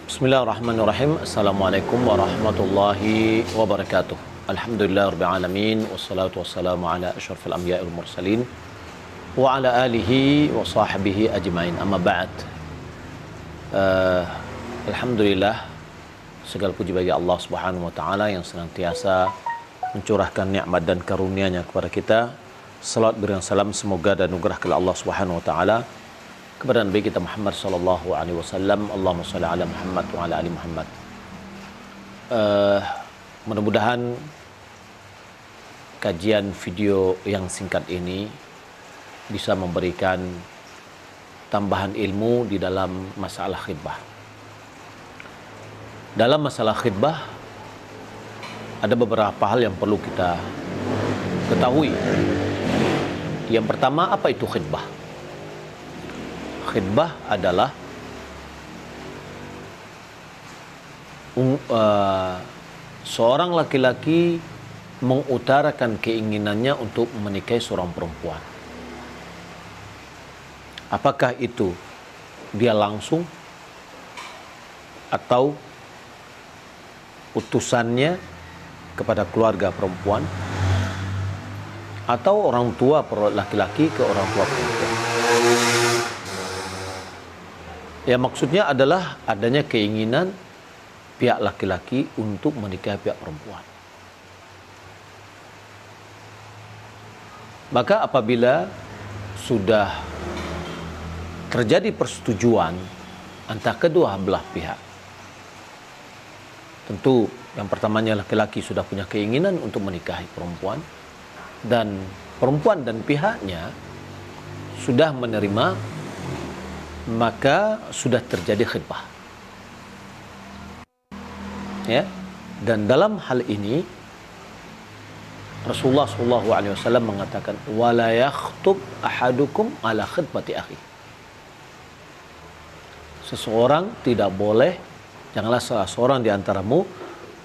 Bismillahirrahmanirrahim. Assalamualaikum warahmatullahi wabarakatuh. Alhamdulillah rabbil alamin wassalatu wassalamu ala asyrafil anbiya'i wal mursalin wa ala alihi wa sahbihi ajmain. Amma ba'd. Alhamdulillah, segala puji bagi Allah Subhanahu wa taala yang senantiasa mencurahkan nikmat dan karunia-Nya kepada kita. Salawat berikan salam semoga dan anugerah kepada Allah Subhanahu wa taala kepada Nabi kita Muhammad sallallahu alaihi wasallam. Allahumma shalli ala Muhammad wa ala ali Muhammad. Mudah-mudahan kajian video yang singkat ini bisa memberikan tambahan ilmu di dalam masalah khitbah. Dalam masalah khitbah ada beberapa hal yang perlu kita ketahui. Yang pertama, apa itu khitbah? Khitbah adalah seorang laki-laki mengutarakan keinginannya untuk menikahi seorang perempuan. Apakah itu dia langsung atau utusannya kepada keluarga perempuan atau orang tua laki-laki ke orang tua perempuan. Ya, maksudnya adalah adanya keinginan pihak laki-laki untuk menikahi pihak perempuan. Maka apabila sudah terjadi persetujuan antara kedua belah pihak, tentu yang pertamanya laki-laki sudah punya keinginan untuk menikahi perempuan, dan perempuan dan pihaknya sudah menerima, maka sudah terjadi khitbah. Ya, dan dalam hal ini Rasulullah SAW mengatakan, wala yakhtub ahadukum ala khitbati akhi. Seseorang tidak boleh, janganlah salah seorang di antaramu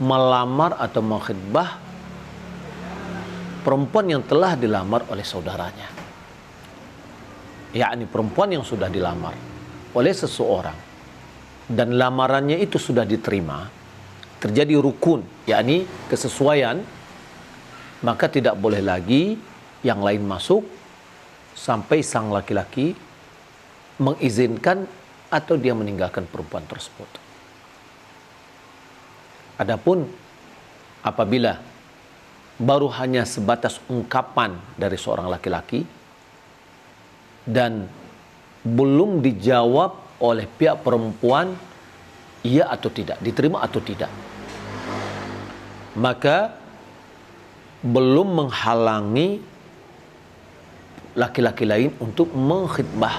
melamar atau mengkhitbah perempuan yang telah dilamar oleh saudaranya. Yakni perempuan yang sudah dilamar oleh seseorang dan lamarannya itu sudah diterima, terjadi rukun, yakni kesesuaian, maka tidak boleh lagi yang lain masuk sampai sang laki-laki mengizinkan atau dia meninggalkan perempuan tersebut. Adapun apabila baru hanya sebatas ungkapan dari seorang laki-laki dan belum dijawab oleh pihak perempuan iya atau tidak, diterima atau tidak, maka belum menghalangi laki-laki lain untuk mengkhitbah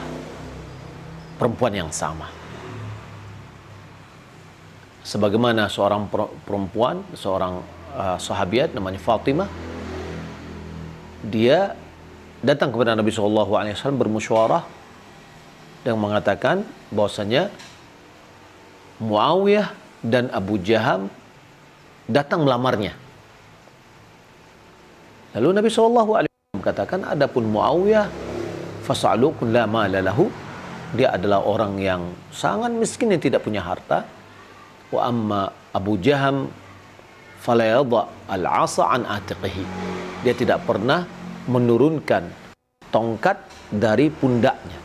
perempuan yang sama. Sebagaimana seorang perempuan, seorang sahabiat namanya Fatimah, dia datang kepada Nabi SAW bermusyawarah dan mengatakan bahwasanya Muawiyah dan Abu Jaham datang melamarnya. Lalu Nabi SAW katakan, adapun Muawiyah fas'alu kulla ma lahu, dia adalah orang yang sangat miskin yang tidak punya harta. Wa amma Abu Jaham fala yadha al-'asa an atiqihi, dia tidak pernah menurunkan tongkat dari pundaknya,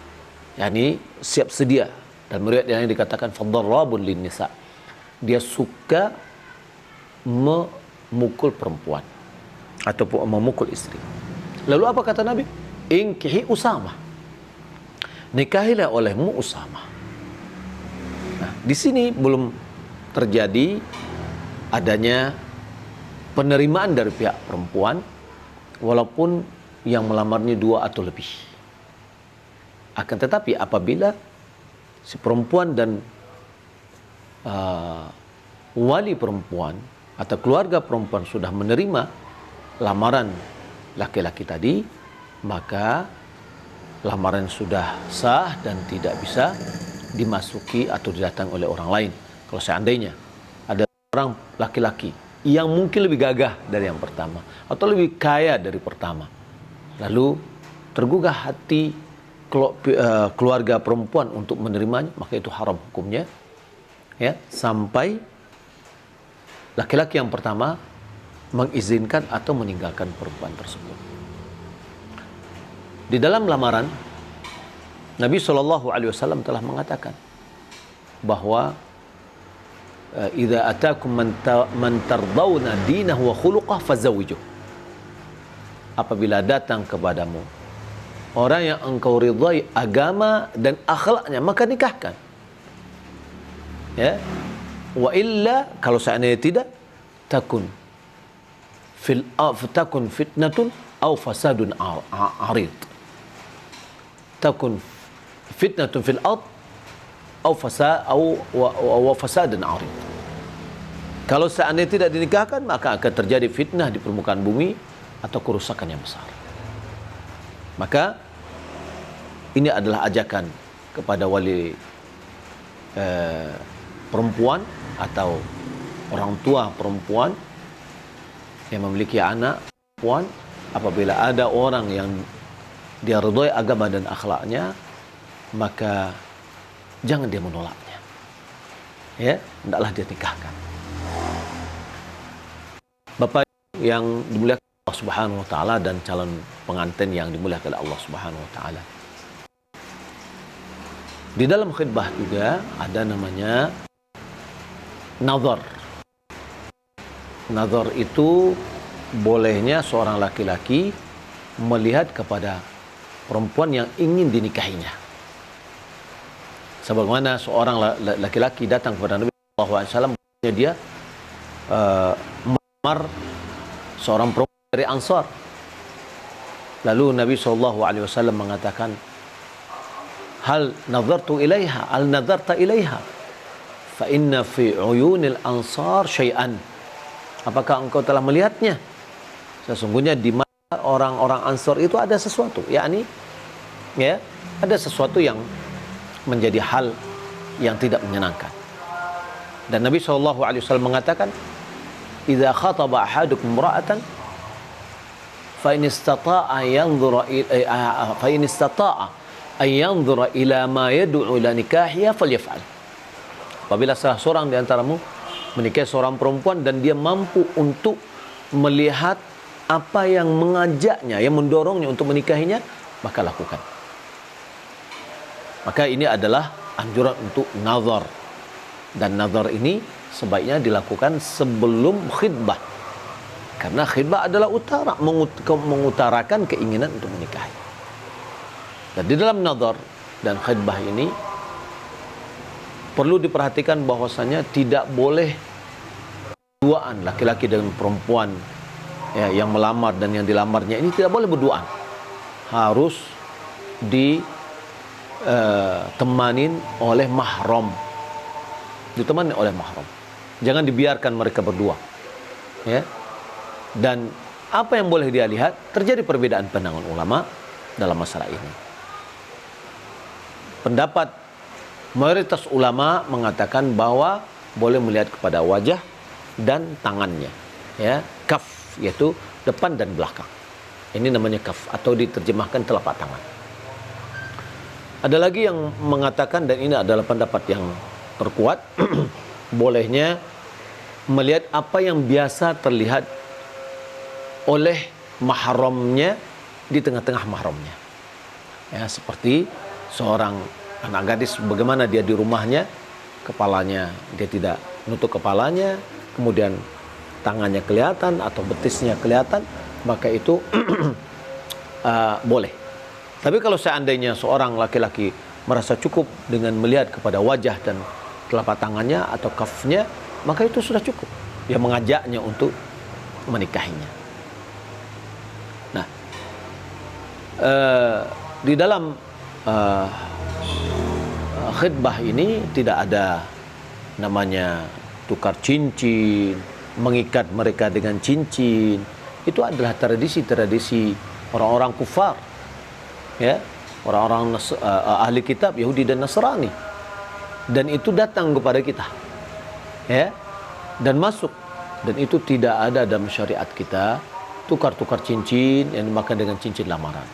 yakni siap sedia. Dan riwayat yang dikatakan fadarrabun lin nisa, dia suka memukul perempuan ataupun memukul istri. Lalu apa kata Nabi? Inkihi Usamah, nikahilah olehmu Usamah. Nah, di sini belum terjadi adanya penerimaan dari pihak perempuan, walaupun yang melamarnya dua atau lebih. Akan tetapi apabila si perempuan dan wali perempuan atau keluarga perempuan sudah menerima lamaran laki-laki tadi, maka lamaran sudah sah dan tidak bisa dimasuki atau didatangi oleh orang lain. Kalau seandainya ada orang laki-laki yang mungkin lebih gagah dari yang pertama atau lebih kaya dari pertama, lalu tergugah hati keluarga perempuan untuk menerimanya, maka itu haram hukumnya ya, sampai laki-laki yang pertama mengizinkan atau meninggalkan perempuan tersebut. Di dalam lamaran, Nabi SAW telah mengatakan bahwa idza atakum man tardawna dinahu wa khuluquhu fazawwijuh. Apabila datang kepadamu orang yang engkau ridhai agama dan akhlaknya, maka nikahkan. Ya. Wa illa, kalau seandainya tidak, takun fitnatun aw fasadun arid. Takun fitnatun fil ard aw fasadun arid. Kalau seandainya tidak dinikahkan, maka akan terjadi fitnah di permukaan bumi atau kerusakan yang besar. Maka ini adalah ajakan kepada wali perempuan atau orang tua perempuan yang memiliki anak perempuan, apabila ada orang yang dia ridhoi agama dan akhlaknya, maka jangan dia menolaknya. Ya, hendaklah dia nikahkan. Bapak yang dimuliakan Allah Subhanahu wa taala dan calon pengantin yang dimuliakan oleh Allah Subhanahu wa taala. Di dalam khitbah juga ada namanya nazar. Nazar itu bolehnya seorang laki-laki melihat kepada perempuan yang ingin dinikahinya. Sebagaimana seorang laki-laki datang kepada Nabi SAW, dia melamar seorang perempuan dari Ansar. Lalu Nabi SAW mengatakan, hal nazartu ilaiha, al nazarta ilaiha, fa inna fi uyunil ansar syai'an. Apakah engkau telah melihatnya? Sesungguhnya di mata orang-orang Ansar itu ada sesuatu, yakni ya, ada sesuatu yang menjadi hal yang tidak menyenangkan. Dan Nabi SAW mengatakan, idza khataba ahadukum imra'atan fa in istata'a an yanzura ila ma yad'u ila nikahiha falyaf'al. Apabila salah seorang di antaramu menikahi seorang perempuan dan dia mampu untuk melihat apa yang mengajaknya, yang mendorongnya untuk menikahinya, maka lakukan. Maka ini adalah anjuran untuk nazar. Dan nazar ini sebaiknya dilakukan sebelum khitbah. Karena khitbah adalah mengutarakan keinginan untuk menikahi. Dan di dalam nazar dan khitbah ini perlu diperhatikan bahwasanya tidak boleh berduaan laki-laki dengan perempuan ya, yang melamar dan yang dilamarnya ini tidak boleh berduaan. Harus ditemanin oleh mahram. Ditemani oleh mahram. Jangan dibiarkan mereka berdua. Ya. Dan apa yang boleh dia lihat, terjadi perbedaan pandangan ulama dalam masalah ini. Pendapat mayoritas ulama mengatakan bahwa boleh melihat kepada wajah dan tangannya, ya, kaf, yaitu depan dan belakang. Ini namanya kaf atau diterjemahkan telapak tangan. Ada lagi yang mengatakan, dan ini adalah pendapat yang terkuat, bolehnya melihat apa yang biasa terlihat oleh mahramnya di tengah-tengah mahramnya. Ya, seperti seorang anak gadis, bagaimana dia di rumahnya, kepalanya dia tidak nutup kepalanya, kemudian tangannya kelihatan atau betisnya kelihatan, maka itu boleh. Tapi kalau seandainya seorang laki-laki merasa cukup dengan melihat kepada wajah dan telapak tangannya atau kafnya, maka itu sudah cukup. Dia mengajaknya untuk menikahinya. Nah, di dalam khitbah ini tidak ada namanya tukar cincin, mengikat mereka dengan cincin. Itu adalah tradisi-tradisi orang-orang kufar, ya, orang-orang ahli kitab Yahudi dan Nasrani. Dan itu datang kepada kita, ya, dan masuk. Dan itu tidak ada dalam syariat kita, tukar-tukar cincin yang dimakan dengan cincin lamaran.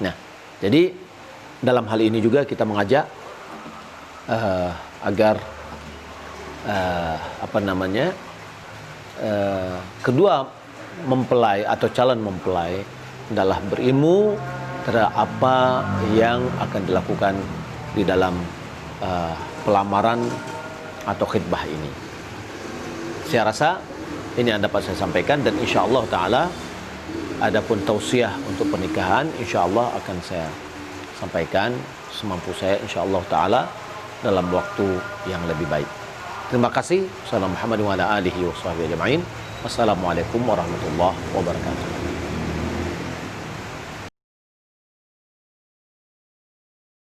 Nah, jadi dalam hal ini juga kita mengajak agar apa namanya, kedua mempelai atau calon mempelai adalah berilmu terhadap apa yang akan dilakukan di dalam pelamaran atau khitbah ini. Saya rasa ini yang dapat saya sampaikan, dan insya-Allah taala adapun tausiah untuk pernikahan insya-Allah akan saya sampaikan semampu saya insya-Allah taala dalam waktu yang lebih baik. Terima kasih. Wassalamualaikum warahmatullahi wabarakatuh.